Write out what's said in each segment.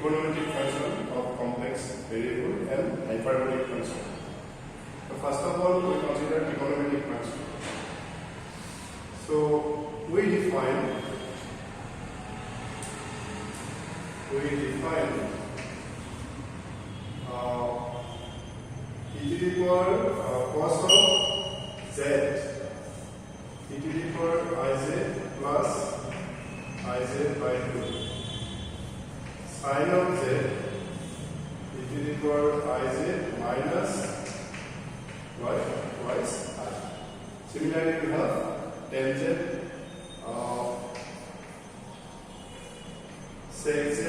trigonometric function of complex variable and hyperbolic function. So first of all, we consider trigonometric function. So we define e to the power cos of z e to the power iz plus iz by 2 sin of z e to the power iz minus y twice I. Similarly, we have tan z sec z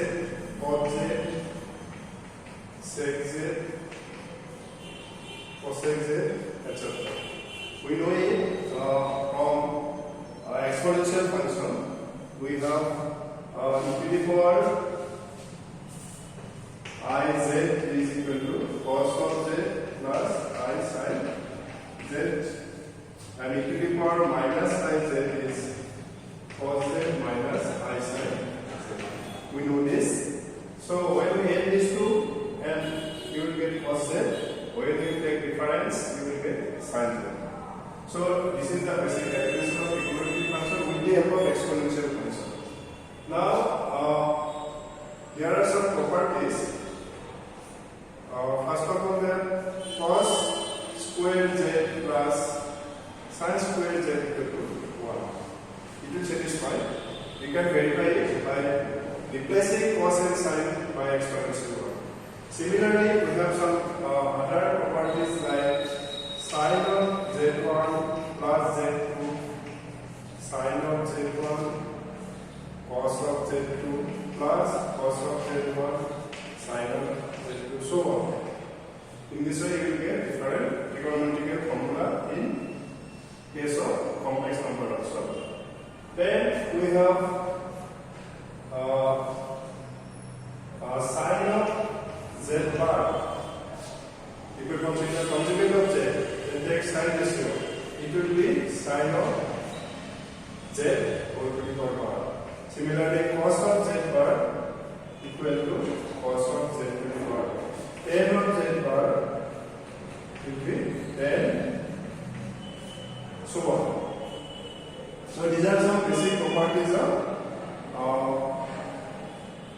cot z sec z cosec z, etc. We know it from exponential function. We have e to the power I z is equal to cos of z plus I sin z, and e to the power minus I z is cos z minus I sin z. We know this. So when we add these two, and you will get cos z. When you take difference, you will get sin z. So this is the basic calculation of trigonometric function with the help of exponential function. Now here are some properties. First of all, that cos squared z plus sin squared z equal to 1. It will satisfy. We can verify it by replacing cos and sin by exponential 1. Similarly, we have some other properties like sin of z1 plus z2, sin of z1 cos of z2 plus cos of z1 sin of z2, so on. In this way, you will get different trigonometric formula in case of complex number also. Then we have sin of z bar. If you consider conjugate of z, then take sin ratio. It will be sin of z whole to the power bar. Similarly, cos of z bar equal to cos of z to the power. Tan of z bar will be tan, so on. So these are some basic properties of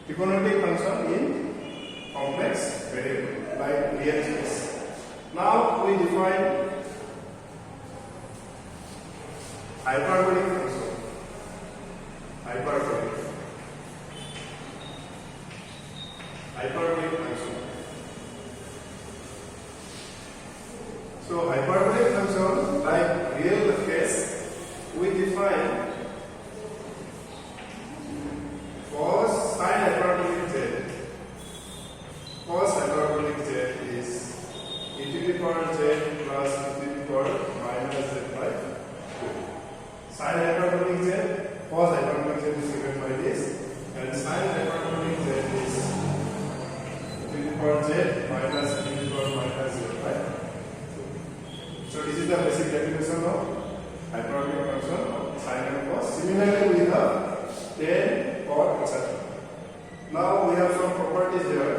trigonometric function in complex variable like real space. Now we define hyperbolic function. Hyperbolic function. So hyperbolic function, like real case, we define cos sin hyperbolic z. Cos hyperbolic z is e to the power z plus e to the power minus z by 2. Sin hyperbolic z, cos hyperbolic z is given by this, and sin hyperbolic z is e to the power z minus e to the power minus z by 2. So this is the basic definition of hyperbolic function of sin and cos. Similarly, we have tan, cot, etc. Now we have some properties here.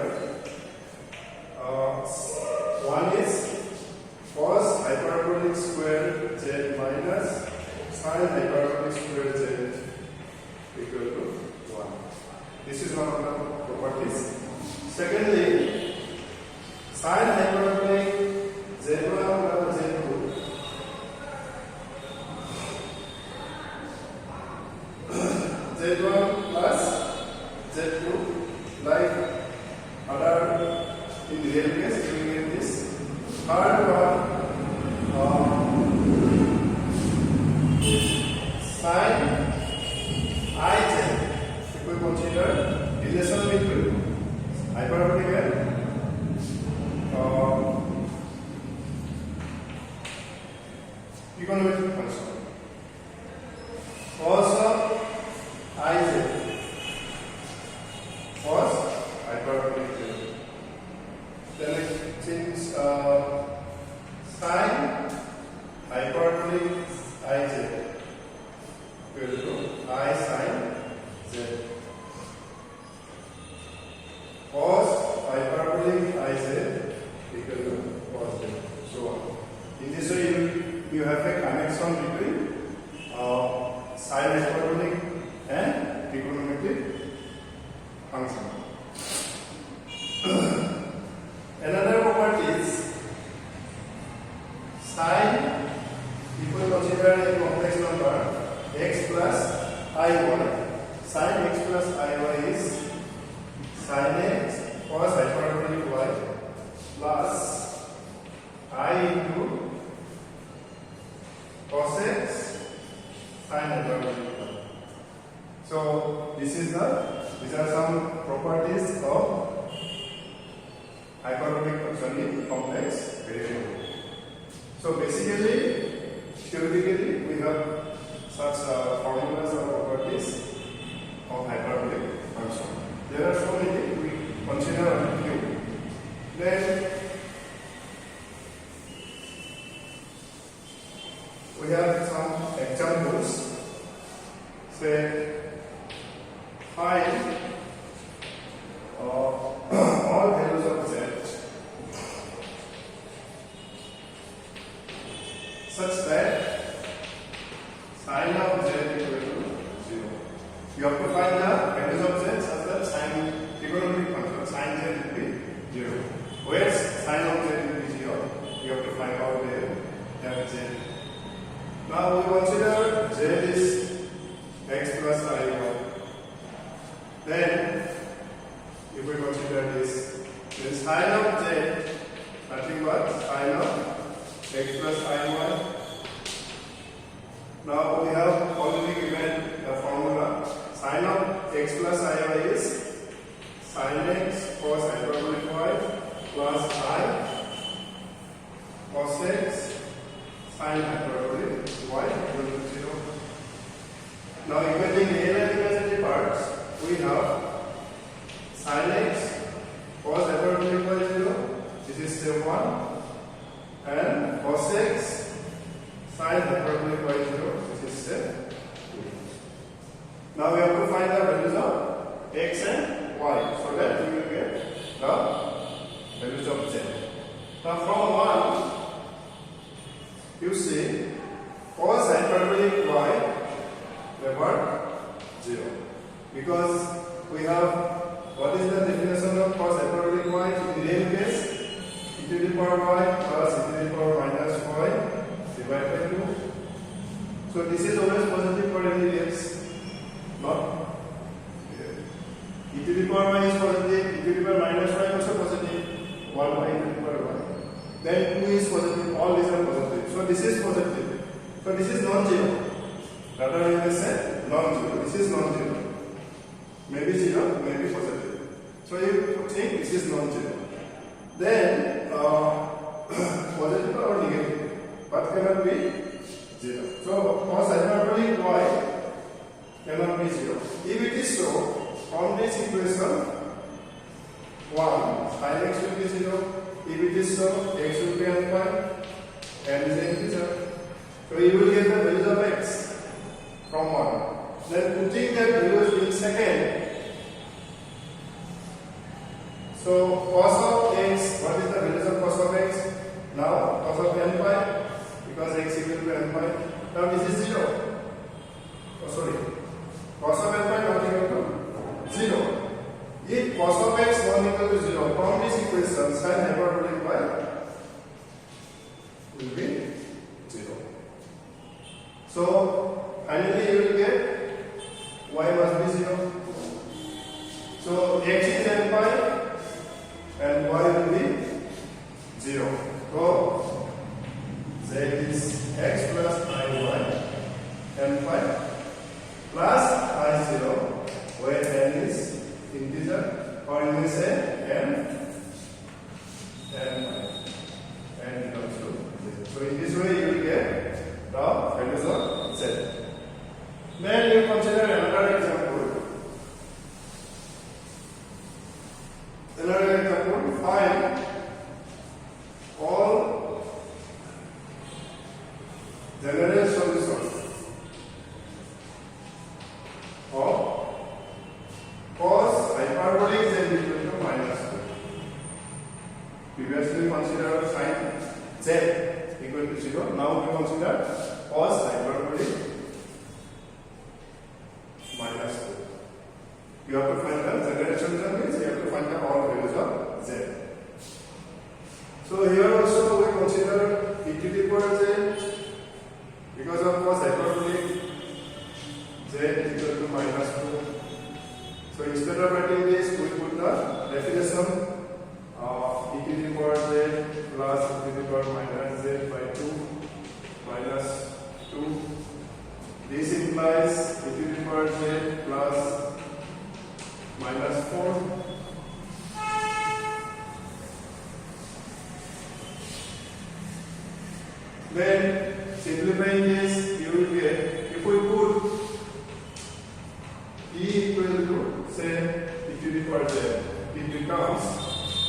One is cos hyperbolic square z minus sin hyperbolic square z equal to 1. This is one of the properties. Secondly, sin hyperbolic z1 plus z2 z1 plus z2, like other in real case, we get this. Third one, sin iz. If we consider relation between hyperbolic and trigonometric function. Cos of iz, cos hyperbolic z. Then since sin hyperbolic iz equal to I sin z. function. Another property is sine. If we consider a complex number x plus iy, sine x plus iy is sine x cos hyperbolic y plus I into cos x sine hyperbolic y. So these are some properties of hyperbolic function in complex variable. So basically, theoretically, we have such formulas or properties of hyperbolic function. There are so many, we consider a few. Then we have some examples. Say, find all values of z such that sine of z equal to 0. You have to find the values of z such that sine trigonometric function sine z will be 0. Where sine of z will be 0, you have to find out the f z. Now we consider z is x plus iy. Then if we consider this, then sine of z nothing but sine of x plus iy. Now we have already given the formula. Sine of x plus iy is sine x cos hyperbolic y plus I cos x sine hyperbolic y equal to 0. Now equating real and imaginary parts, we have sine x cos hyperbolic y 0. This is step 1. And cos x sine hyperbolic y 0. This is step 2. Now we have to find the values of x and y so that we will get the values of z. Now from 1, you see cos hyperbolic y never 0, because we have, what is the definition of cos hyperbolic y in real case? E to the power y plus e to the power minus y divided by 2. So this is always positive for any reals, not e to the power y is positive, e to the power minus y also positive, 1 by e to the power y. Then 2 is positive, all these are positive. So this is positive. So this is non-zero. Rather you may say non-zero. This is non-zero. Maybe 0, maybe positive. So you think this is non-zero. Then positive or negative, but cannot be 0. So cos hyperbolic y cannot be 0. If it is so, from this equation 1 sin x will be 0. If it is so, x will be undefined and is an integer. So you will get the values of x from 1. Then putting that values in second. So cos of x, what is the values of cos of x? Now cos of n pi, because x equal to n pi. Now this is 0. Oh sorry, cos of n pi not equal to 0. If cos of x not equal to 0, from this equation sin hyperbolic y will be 0. So finally you will get y must be 0. So x is n pi and y will be 0. So z is x plus iy n pi plus I0, where n is integer, or you may say n becomes 0. So in this way you will get the values of z. Then you consider another example. Find all general solutions of cos hyperbolic z equal to minus 2. Previously considered sin z equal to 0. Now we consider cos hyperbolic minus 2. You have to to find the generation term means you have to find the all values of z. So here also we consider e to the power z because of course hyperbolic z equal to -2. So instead of writing this, we put the definition of e to the power z plus e to the power minus z by 2 minus 2. This implies e to the power z plus minus 4. Then simplifying this, you will get, if we put e equal to say e to the power z, it becomes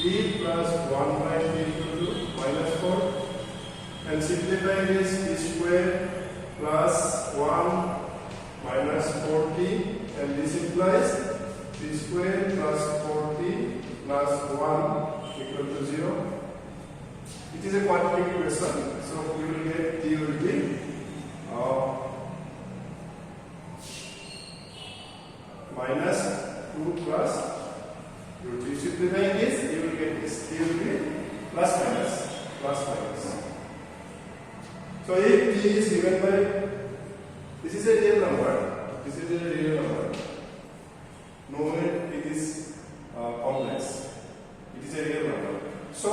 e plus 1 by e equal to minus 4. And simplifying this, e square plus 1 minus 4t, and this implies t square plus 4t plus 1 equal to 0. It is a quadratic equation, so we will get t will be minus 2 plus root 3. Simplifying this, you will get this t will be plus minus. So if t is given by, this is a real number, no it is complex, it is a real number. So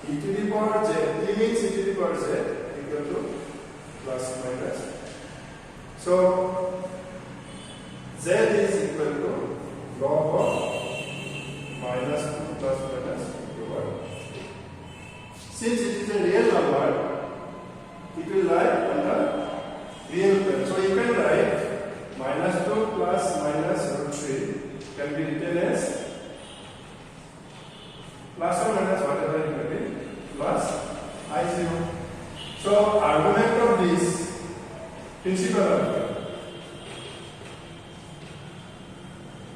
e to the power z, t means e to the power z equal to plus minus. So z is equal to log of minus 2 plus minus 2. Since it is a real number, it will lie on the real plane. So you can write minus 2 plus minus root 3 can be written as plus or minus whatever it may be plus I0. So argument of this principal argument,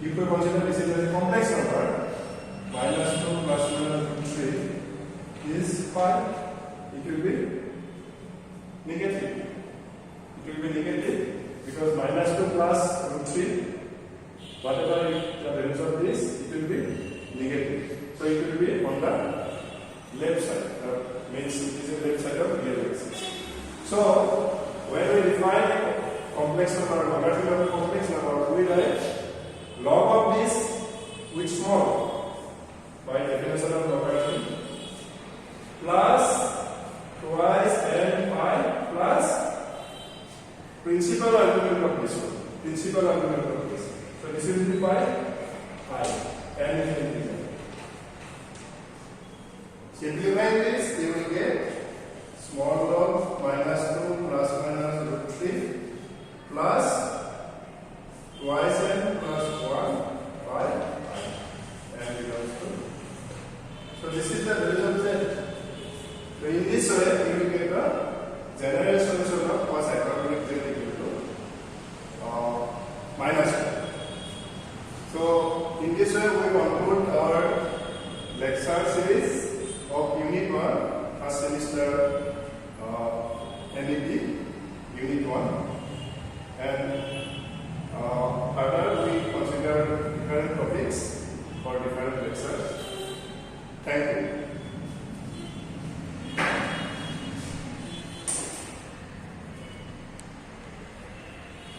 if we consider this as a complex number, minus 2 plus minus root 3 is 5, it will be negative. It will be negative because minus 2 plus root 3, whatever the values of this, it will be negative. So it will be on the left side, means it is the left side of real axis. So when we define complex number, logarithm of a complex number, we write log of this with small by definition of logarithm plus twice n pi plus principal argument of this one. So this will be pi n is integer. Simplifying this, you will get small log minus 2 plus minus root 3 plus twice n plus 1 by n becomes 2. So this is the result z. So in this way, you will get a general solution of cos hyperbolic z equal to minus 2. So in this way, we conclude our lecture series of Unit 1, first semester MEP, Unit 1, and